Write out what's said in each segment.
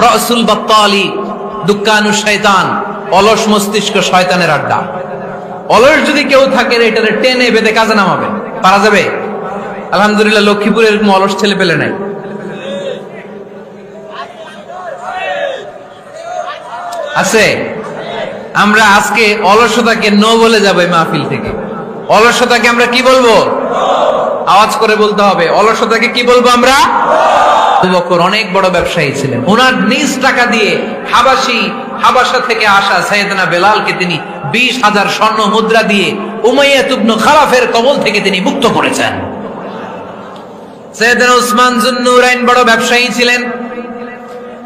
রাসুল বাত্তালি দুক্কানু শয়তান, অলস মস্তিষ্ক শয়তানের আড্ডা। অলস যদি কেউ থাকে এটারে টেনে বেঁধে কাজে নামাবে, পারা যাবে? আলহামদুলিল্লাহ লক্ষ্মীপুরে এরকম অলস ছেলে পেলে নাই। আছে? আমরা আজকে অলসতাকে নো বলে যাবো এই মাহফিল থেকে। অলসতাকে আমরা কি বলবো? আওয়াজ করে বলতে হবে, অলসতাকে কি বলবো আমরা? আবু বকর অনেক বড় ব্যবসায়ী ছিলেন। ওনার নিজ টাকা দিয়ে হাবাসা থেকে আসা সাইয়েদনা বেলালকে তিনি 20,000 স্বর্ণ মুদ্রা দিয়ে উমাইয়া ইবনে খালাফের কবল থেকে তিনি মুক্ত করেছেন। সাইয়েদনা উসমান যুন্নুরাইন বড় ব্যবসায়ী ছিলেন।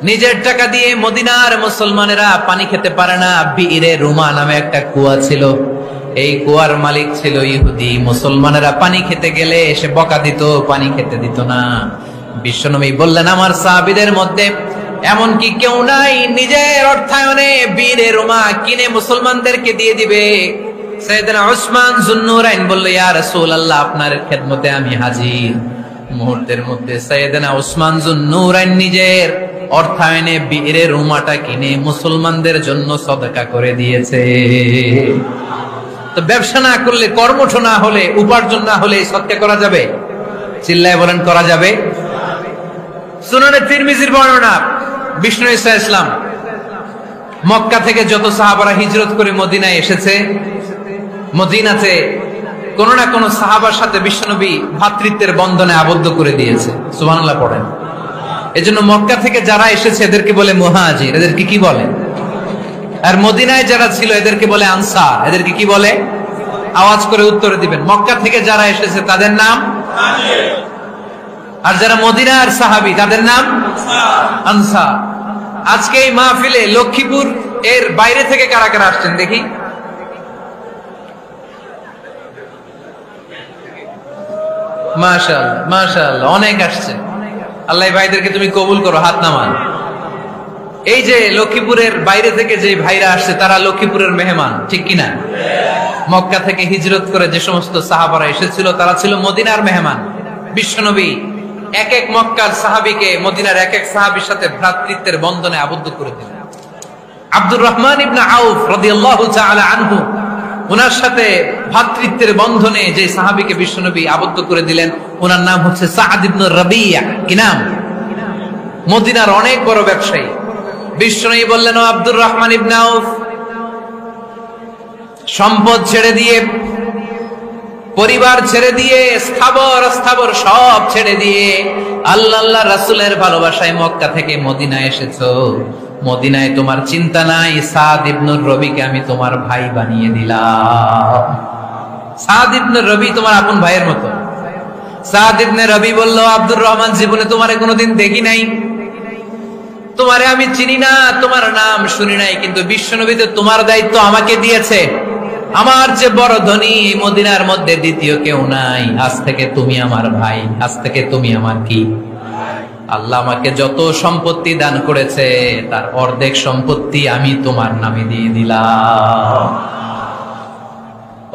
নিজের টাকা দিয়ে মদিনার মুসলমানেরা পানি খেতে পারে না, বিইরে রুমা নামে একটা কুয়া ছিল, এই কুয়ার মালিক ছিল ইহুদি। মুসলমানেরা পানি খেতে গেলে এসে বকা দিত, পানি খেতে দিত না। বিশ্বনবী বললেন, আমার সাহাবীদের মধ্যে এমন কি কেউ নাই নিজের অর্থায়নে বিইরে রুমা কিনে মুসলমানদেরকে দিয়ে দিবে? সাইয়েদনা উসমান যুন্নুরাইন বলল, ইয়া রাসূলুল্লাহ, আপনার খেদমতে আমি হাজির। মুহূর্তের মধ্যে সাইয়েদনা উসমান যুন্নুরাইন নিজের অর্থায়নে বিইরে রুমাটা কিনে মুসলমানদের জন্য সদকা করে দিয়েছে। তো ব্যবসা না করলে, কর্মঠ না হলে, উপার্জন না হলে সদকা করা যাবে? চিল্লায় বলেন, করা যাবে? সুনানে তিরমিজির বর্ণনা, বিষ্ণু ঈসা ইসলাম মক্কা থেকে যত সাহাবারা হিজরত করে মদিনায় এসেছে, মদিনাতে কোন না কোন সাহাবার সাথে বিশ্বনবী ভ্রাতৃত্বের বন্ধনে আবদ্ধ করে দিয়েছে। সুবহানাল্লাহ পড়েন। এজন্য মক্কা থেকে যারা এসেছে এদেরকে বলে মুহাজির। এদেরকে কি বলে? আর মদিনায় যারা ছিল এদেরকে বলে আনসার। এদেরকে কি বলে? আওয়াজ করে উত্তরে দিবেন। মক্কা থেকে যারা এসেছে তাদের নাম মুহাজির, আর যারা মদিনার সাহাবী তাদের নাম আনসার। আজকে এই মাহফিলে লক্ষ্মীপুর এর বাইরে থেকে কারা কারা আসছেন দেখি? মাশাআল্লাহ, মাশাআল্লাহ, অনেক আসছে। আল্লাহ ভাইদেরকে তুমি কবুল করো, হাত নামান। এই যে লক্ষ্মীপুরের বাইরে থেকে যে ভাইরা আসছে তারা লক্ষ্মীপুরের মেহমান, ঠিক কিনা? মক্কা থেকে হিজরত করে যে সমস্ত সাহাবারা এসেছিল তারা ছিল মদিনার মেহমান। বিশ্বনবী এক এক মক্কার সাহাবীকে মদিনার এক এক সাহাবীর সাথে ভ্রাতৃত্বের বন্ধনে আবদ্ধ করে দিলেন। আব্দুর রহমান ইবনে আউফ রাদিয়াল্লাহু তাআলা আনহু, ওনার সাথে ভ্রাতৃত্বের বন্ধনে যে সাহাবীকে বিশ্বনবী আবদ্ধ করে দিলেন ওনার নাম হচ্ছে সাআদ ইবনে রাবিয়া। কি নাম? মদিনার অনেক বড় ব্যবসায়ী। বিশ্বনবী বললেন, ও আব্দুর রহমান ইবনে আউফ, সম্পদ ছেড়ে দিয়ে, পরিবার ছেড়ে দিয়ে, স্থাবর অস্থাবর সব ছেড়ে দিয়ে আল্লাহ রাসূলের ভালোবাসায় মক্কা থেকে মদিনায় এসেছো। মদিনায় তোমার চিন্তা নাই, সাদ ইবনে রবিকে আমি তোমার ভাই বানিয়ে দিলাম। সাদ ইবনে রবি তোমার আপন ভাইয়ের মতো। সাদ ইবনে রবি বলল, আব্দুর রহমান, জীবনে তোমারে কোনোদিন দেখি নাই, তোমারে আমি চিনি না, তোমার নাম শুনি নাই, কিন্তু বিশ্বনবী তো তোমার দায়িত্ব আমাকে দিয়েছে। আমার যে বড় ধনী মদিনার মধ্যে দ্বিতীয় কেউ নাই। আজ থেকে তুমি আমার ভাই, আজ থেকে তুমি আমার কি? আল্লাহ আমাকে যত সম্পত্তি দান করেছে তার অর্ধেক সম্পত্তি আমি তোমার নামে দিয়ে দিলাম।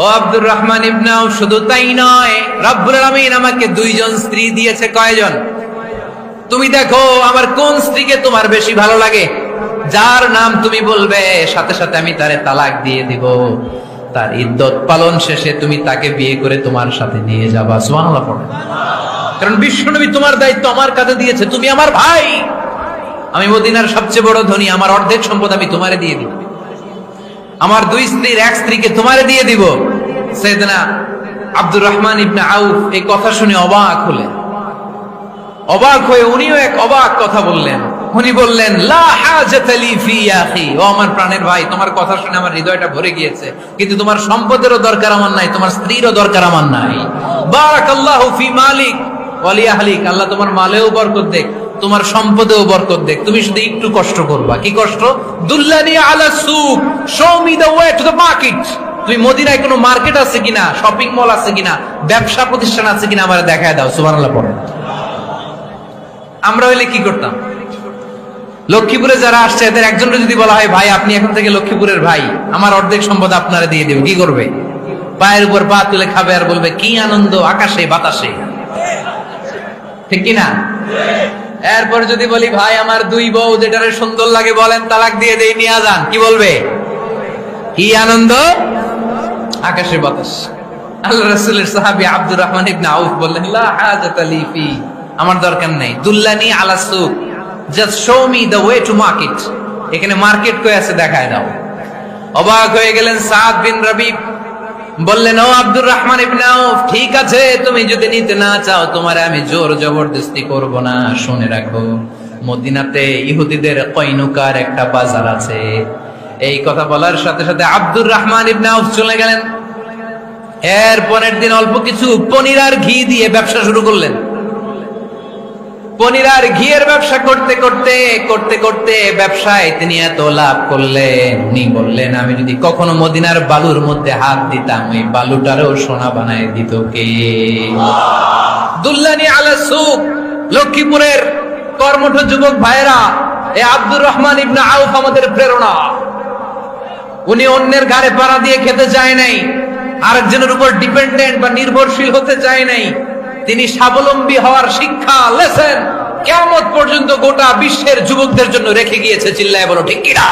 ও আব্দুর রহমান ইবনে আউফ, শুধু তাই নয়, রব্বুল আলামিন আমাকে 2 জন স্ত্রী দিয়েছে। কয়জন? তুমি দেখো আমার কোন স্ত্রীকে তোমার বেশি ভালো লাগে, যার নাম তুমি বলবে সাথে সাথে আমি তারে তালাক দিয়ে দিব। তার ইদ্দত পালন শেষে তুমি তাকে বিয়ে করে তোমার সাথে নিয়ে যাবা। সুবহানাল্লাহ পড়ে। কারণ বিশ্বনবী তোমার দায়িত্ব আমার কাছে দিয়েছে, তুমি আমার ভাই। আমি মদিনার সবচেয়ে বড় ধনী, আমার অর্ধেক সম্পদ আমি তোমারে দিয়ে দিব। আমার 2 স্ত্রীর 1 স্ত্রীকে তোমারে দিয়ে দিব। সাইয়েদনা আব্দুর রহমান ইবনে আউফ এই কথা শুনে অবাক হলেন। অবাক হয়ে উনিও এক অবাক কথা বললেন। উনি বললেন, লা হাজাতা লি ফি ইয়া আখি, ও আমার প্রাণের ভাই, তোমার কথা শুনে আমার হৃদয়টা ভরে গিয়েছে, কিন্তু তোমার সম্পদেরও দরকার আমার নাই, তোমার স্ত্রীরও দরকার আমার নাই। বারাকাল্লাহু ফি মালিক ওয়া লি আহলিক, আল্লাহ তোমার মালেও বরকত দেখ, তোমার সম্পদেও বরকত দেখ। তুমি শুধু একটু কষ্ট করবা। কি কষ্ট? দুল্লানি আলা সুক, show me the way to the market. তুমি মদিনায় কোনো মার্কেট আছে কিনা, শপিং মল আছে কিনা, ব্যবসা প্রতিষ্ঠান আছে কিনা আমারে দেখায় দাও। সুবহানাল্লাহ পড়ে। আমরা হইলে কি করতাম? লক্ষ্মীপুরে যারা আসছে এদের একজনকে যদি বলা হয়, ভাই আপনি এখন থেকে লক্ষ্মীপুরের ভাই, আমার অর্ধেক সম্পদ আপনারে দিয়ে দেব, কি করবে? পায়ের উপর পা তুলে খাবে আর বলবে কি আনন্দ আকাশে বাতাসে, ঠিক কিনা? এরপর যদি বলি ভাই আমার দুই বউ যেটারে সুন্দর লাগে বলেন তালাক দিয়ে দেই, নিয়ে যান, কি বলবে? কি আনন্দ, আকাশের বাতাস। আল্লাহ রাসূলের সাহাবী আব্দুর রহমান ইবনে আউফ বললেন, লা হাজাতা লি ফি, আমার দরকার নেই, দুল্লানি আলা সুক, just show me the way to market, এখানে মার্কেট কই আছে দেখায় দাও। অবাক হয়ে গেলেন সাদ বিন রাবি, বললেন, ও আব্দুর রহমান ইবনে আউফ, ঠিক আছে তুমি যদি নিতে না চাও তোমারে আমি জোর জবরদস্তি করব না। শুনে রাখো, মদিনাতে ইহুদিদের কয়নুকার একটা বাজার আছে। এই কথা বলার সাথে সাথে আব্দুর রহমান ইবনে আউফ চলে গেলেন। এর পরের দিন অল্প কিছু পনির আর ঘি দিয়ে ব্যবসা শুরু করলেন। পনির আর ঘিয়ের ব্যবসা করতে করতে করতে করতে ব্যবসায় তিনি এত লাভ করলেন, উনি বললেন, আমি যদি কখনো মদিনার বালুর মধ্যে হাত দিতাম ওই বালুটারও সোনা বানায় দিত কে? দুল্লানি আলা সুক। লক্ষ্মীপুরের কর্মঠ যুবক ভাইরা, এই আব্দুর রহমান ইবনে আউফ আমাদের প্রেরণা। উনি অন্যের ঘাড়ে পাড়া দিয়ে খেতে চায় নাই, আরেকজনের উপর ডিপেন্ডেন্ট বা নির্ভরশীল হতে চায় নাই। তিনি স্বাবলম্বী হওয়ার শিক্ষা, লেসন কিয়ামত পর্যন্ত গোটা বিশ্বের যুবকদের জন্য রেখে গিয়েছে। চিল্লায় বলো ঠিক কিনা?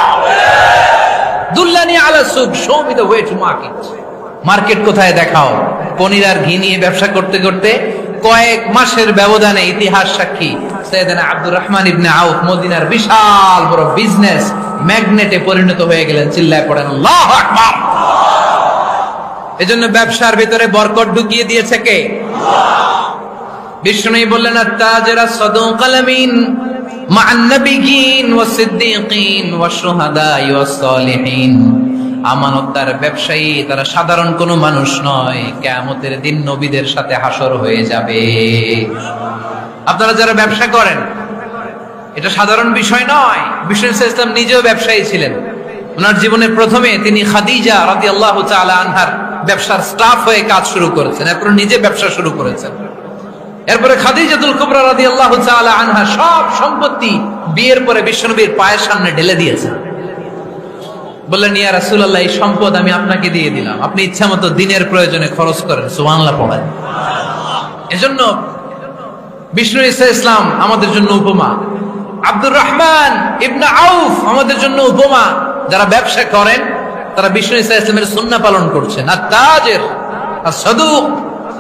দুল্লানি আলা সুক, show me the way to market. Market কোথায় দেখাও। পনির আর ঘি নিয়ে ব্যবসা করতে করতে কয়েক মাসের ব্যবধানে ইতিহাস সাক্ষী সাইয়েদনা আব্দুর রহমান ইবনে আউফ মদিনার বিশাল বড় বিজনেস ম্যাগনেটে পরিণত হয়ে গেলেন। চিল্লায় পড়েন আল্লাহু আকবার। এজন্য ব্যবসার ভিতরে বরকত ঢুকিয়ে দিয়েছে কে? বিষ্ণু বললেন, আত-তাজিরা সাদুকাল আমিন মা'আন নাবিয়্যিন ওয়াস সিদ্দীকিন ওয়াশ শুহাদা'i ওয়াস সালিহিন। আমানতদার ব্যবসায়ী তারা সাধারণ কোনো মানুষ নয়, কিয়ামতের দিন নবীদের সাথে হাসর হয়ে যাবে। আপনারা যারা ব্যবসা করেন, এটা সাধারণ বিষয় নয়। বিষ্ণু সাল্লাল্লাহু আলাইহি ওয়াসাল্লাম নিজেও ব্যবসায়ী ছিলেন। ওনার জীবনের প্রথমে তিনি খাদিজা রাদিয়াল্লাহু তাআলা আনহার ব্যবসার স্টাফ হয়ে কাজ শুরু করেছেন, এরপর নিজে ব্যবসা শুরু করেছেন। এরপরে খাদিজাতুল কুবরা রাদিয়াল্লাহু তাআলা আনহা সব সম্পত্তি বিয়ের পরে বিশ্বনবীর পায়ের সামনে ঢেলে দিয়েছেন। বললেন, ইয়া রাসূলুল্লাহ, এই সম্পদ আমি আপনাকে দিয়ে দিলাম, আপনি ইচ্ছামতো দিনের প্রয়োজনে খরচ করেন। সুবহানাল্লাহ পড়েন। এজন্য বিষ্ণু ইসলাম আমাদের জন্য উপমা, আব্দুর রহমান ইবনে আউফ আমাদের জন্য উপমা। যারা ব্যবসা করেন তারা বিষ্ণু ইসলামের সুন্নাহ পালন করছেন। আত-তাজির আস-সাদুক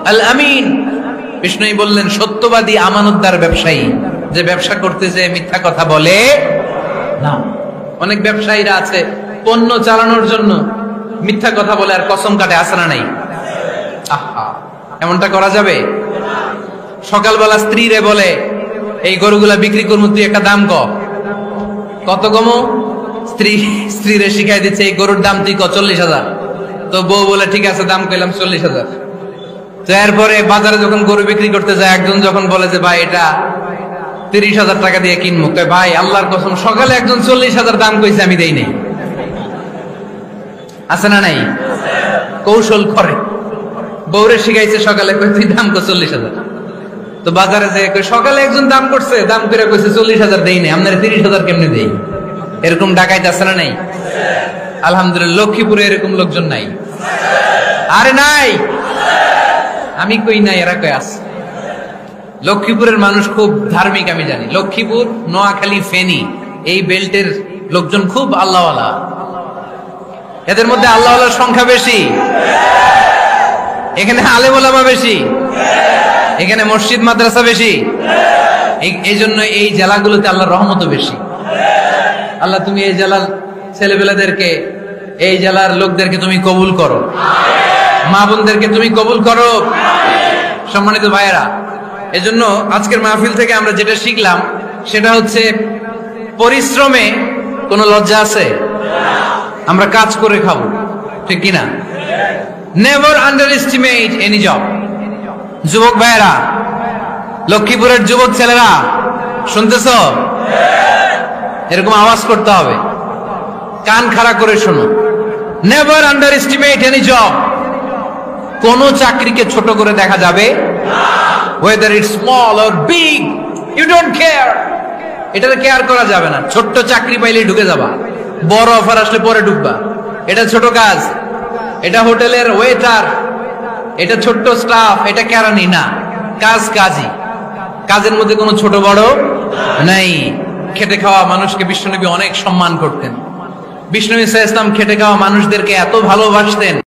আল-আমিন। বিষ্ণুই বললেন, সত্যবাদী আমানতদার ব্যবসায়ী, যে ব্যবসা করতে যে মিথ্যা কথা বলে না। অনেক ব্যবসায়ীরা আছে পণ্য চালানোর জন্য মিথ্যা কথা বলে আর কসম কাটে, আছে না নাই? আহা, এমনটা করা যাবে? সকালবেলা স্ত্রীরে বলে, এই গরুগুলা বিক্রি করবো, তুই একটা দাম কত কমো? স্ত্রীরে শিখাই দিচ্ছে, এই গরুর দাম তুই 40,000। তো বউ বলে, ঠিক আছে, দাম কইলাম 40,000। তো এরপরে বাজারে যখন গরু বিক্রি করতে যায়, একজন যখন বলে যে ভাই এটা 30,000 টাকা দিয়ে কিনবো, ভাই আল্লাহর কসম সকালে একজন 40,000 দাম কইছে, আমি দেই নাই। আছে না নাই? কৌশল করে। বউরে শিখাইছে সকালে, তুই দাম কর 40,000। তো বাজারে যে সকালে একজন দাম করছে, দাম করে কইছে 40,000 দেই নাই, আপনারা 30,000 কেমনে দেই? এরকম ডাকাইতে আছে না নাই? আলহামদুলিল্লাহ, লক্ষ্মীপুরে এরকম লোকজন নাই। আরে নাই, আমি কই নাই, এরা কই আছে। লক্ষ্মীপুরের মানুষ খুব ধার্মিক, আমি জানি। লক্ষ্মীপুর, নোয়াখালী, ফেনী, এই বেল্টের লোকজন খুব আল্লাহওয়ালা। এদের মধ্যে আল্লাহওয়ালার সংখ্যা বেশি, এখানে আলেম ওলামা বেশি, এখানে মসজিদ মাদ্রাসা বেশি। এই জন্য এই জেলাগুলোতে আল্লাহর রহমতও বেশি। আল্লাহ তুমি এই জেলার ছেলেপেলাদেরকে, এই জেলার লোকদেরকে তুমি কবুল করো, মা বোনদেরকে তুমি কবুল করো। সম্মানিত ভাইয়েরা, এজন্য আজকের মাহফিল থেকে আমরা যেটা শিখলাম সেটা হচ্ছে, পরিশ্রমে কোনো লজ্জা আছে? আমরা কাজ করে খাবো, ঠিক কিনা? Never under estimate any job. যুবক ভাইয়েরা, লক্ষ্মীপুরের যুবক ছেলেরা, শুনতেছ? এরকম আওয়াজ করতে হবে, কান খাড়া করে শোনো। Never under estimate any job. কোন চাকরিকে ছোট করে দেখা যাবে না। whether it's small or big, you don't care. এটাতে কেয়ার করা যাবে না। ছোট্ট চাকরি পাইলে ঢুকে যাবা, বড় অফার আসলে পরে ঢুকবা। এটা ছোট কাজ, এটা হোটেলের ওয়েটার, এটা ছোট্ট স্টাফ, এটা কেরানি না। কাজ কাজই, কাজের মধ্যে কোনো ছোট বড় নাই। খেটে খাওয়া মানুষকে বিশ্বনবী অনেক সম্মান করতেন। বিষ্ণু ইসা ইসলাম খেটে খাওয়া মানুষদেরকে এত ভালোবাসতেন